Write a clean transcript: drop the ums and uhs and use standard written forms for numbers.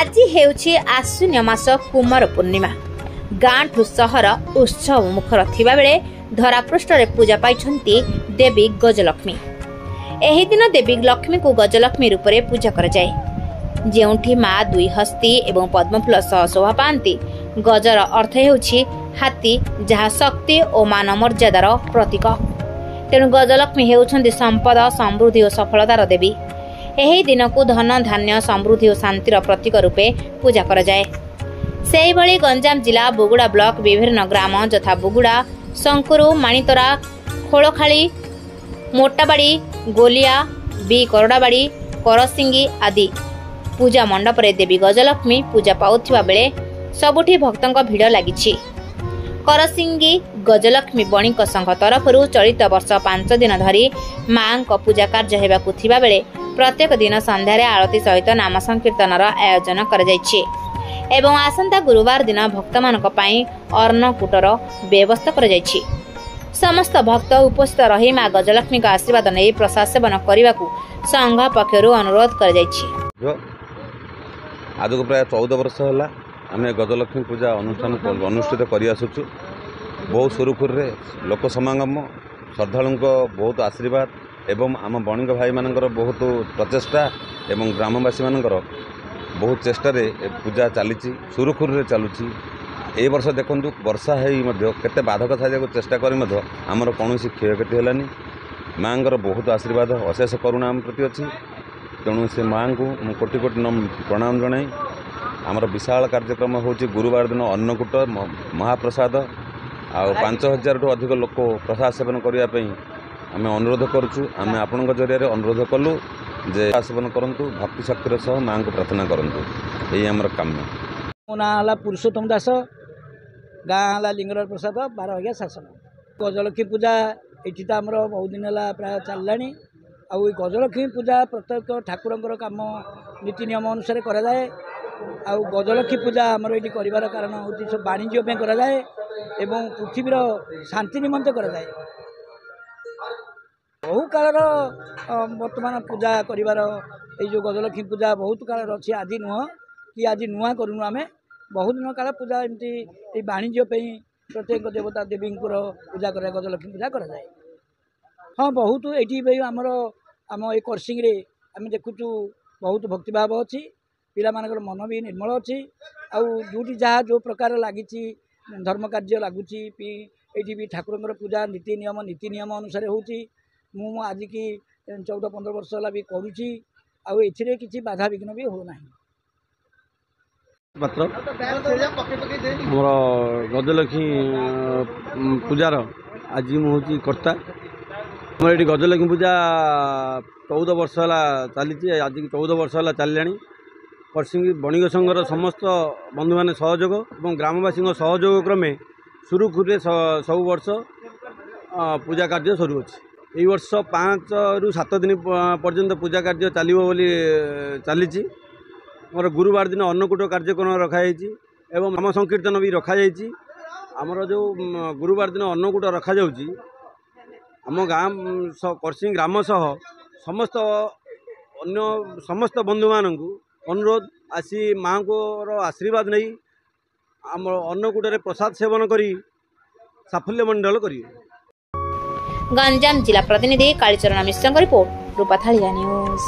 आज हेउछि आश्विन मास कुमार पूर्णिमा। गाँ ठू सहर उत्सव मुखर थिबा बेले धरापृष्ठरे पूजा पाइछन्ती देवी गजलक्ष्मी। एही दिन देवी लक्ष्मी को गजलक्ष्मी रूप में पूजा कर जाए, जेउठी माँ दुई हस्ती एवं पद्मफूल सह शोभा पाती। गजर अर्थ हेउछि हाथी, जहा शक्ति और मान मर्यादार प्रतीक। तेणु गजलक्ष्मी हेउछन्ती संपद, समृद्धि और सफलतार देवी। एही दिन को धन, धान्य, समृद्धि और शांतिर प्रतीक रूपे पूजा कर जाए। सेहिभଳି गंजाम जिला बुगुड़ा ब्लॉक विभिन्न ग्राम यथा बुगुड़ा, शंकुरु, माणितरा, खोलखाली, मोटाबाड़ी, गोलिया, बी करड़ाबाड़ी, करसिंगी आदि पूजा मंडप रे देवी गजलक्ष्मी पूजा पाउथिबा बेले सबुठी भक्तंक भिड़ लागिछि। करसिंगी गजलक्ष्मी बणिक संघ तरफरु चलित वर्ष 5 दिन धरी मां को पूजा कार्य हेबाकु थिबा बेले प्रत्येक दिन संध्यारे आरती सहित नाम संकीर्तनर आयोजन कर जाइछि एवं आसंता गुरुवार दिन भक्तमानक पई अन्नकूटर व्यवस्था कर जाइछि। समस्त भक्त उपस्थित रही मां गजलक्ष्मी का आशीर्वाद नहीं प्रसाद सेवन करने को संघ पक्षर अनुरोध कर जाइछि। आज को प्राय 14 वर्ष है आम गजलक्ष्मी पूजा अनुष्ठान अनुष्ठित कर आसुचु। बहुत सुरुखुर लोक समागम, श्रद्धालु बहुत आशीर्वाद एवं आम बणिक भाई मानकर बहुत प्रचेष्टा एवं ग्रामवासी मानकर बहुत चेष्टा पूजा चली सुरुखुर चलुची। ए वर्ष देखु वर्षा होते बाधक छाड़ा चेष्टा करमर कौन क्षयक्षति है। माँ बहुत आशीर्वाद अशेष करुणा आम प्रति अच्छी। तेणु से माँ को कोटि कोटि प्रणाम जनाई। आमर विशाल कार्यक्रम हूँ गुरुवार दिन अन्नकूट महाप्रसाद आ 5000 टू अधिक लोक प्रसाद सेवन करने आम अनुरोध करुँ। आम आपण जरिए अनुरोध कलु जे सेवन करूँ, भक्ति शक्तिर सह माँ को प्रार्थना करूँ। यही आमर काम। मो ना है पुरुषोत्तम दास, गाँ है लिंगराज प्रसाद, 12 शासन। गजलक्ष्मी पूजा ये आमर बहुत दिन है प्राय चललानी। आ गजलक्ष्मी पूजा प्रत्येक ठाकुर काम नीति नियम अनुसार कराए। आ गजलक्ष्मी पूजा आमर ये कर कारण हूँ सब वाणिज्य कराए एवं पृथ्वीर शांति निमंते कराए। बहु कालर वर्तमान पूजा कर जो गजलक्ष्मी पूजा बहुत कालर अच्छी। आज नुह कि आज नुआ करूँ आम बहुत दिन काल पूजा एमती वाणिज्य प्रत्येक देवता देवी पूजा कर गजलक्ष्मी पूजा कराए। हाँ बहुत ये आमर आम ये करसिंग आम देखुचु बहुत भक्तिभाव अच्छी। पिला मानकर मन भी निर्मल अच्छी। आउटी जहाँ जो प्रकार लगी धर्म कार्य लगुच ये भी ठाकुर पूजा नीति नियम अनुसार हो। मु आज की 14-15 वर्ष है भी करुँची। आए कि बाधा विघ्न भी होना। पात्र मोर गजलक्ष्मी पूजार आज मुझे कर्ता। मोर ये गजलक्ष्मी पूजा 14 वर्ष है चली। आज की 14 वर्ष है चलला। करसिंगी बणिक संघर समस्त बंधु मैंने सहयोग और ग्रामवासी सहयोग क्रमे सुरुखुर सब वर्ष पूजा कार्य सरू अच्छी। यही वर्ष 5 ରୁ 7 दिन पर्यंत पूजा कार्य चलो बोली चली। मोर गुरुवार दिन अन्नकूट कार्यक्रम रखाई एवं नाम संकीर्तन भी रखाई। आमर जो गुरुवार दिन अन्नकूट रखा जाउची आम गाँ करसिंग ग्राम सह समस्त अन्य समस्त बंधु मानू अनुरोध आसी माँ को आशीर्वाद नहीं आम अन्नकूट प्रसाद सेवन करी साफल्य मंडल करिए। गंजाम जिला प्रतिनिधि कालीचरण मिश्र रिपोर्ट, रूपाथालिया न्यूज।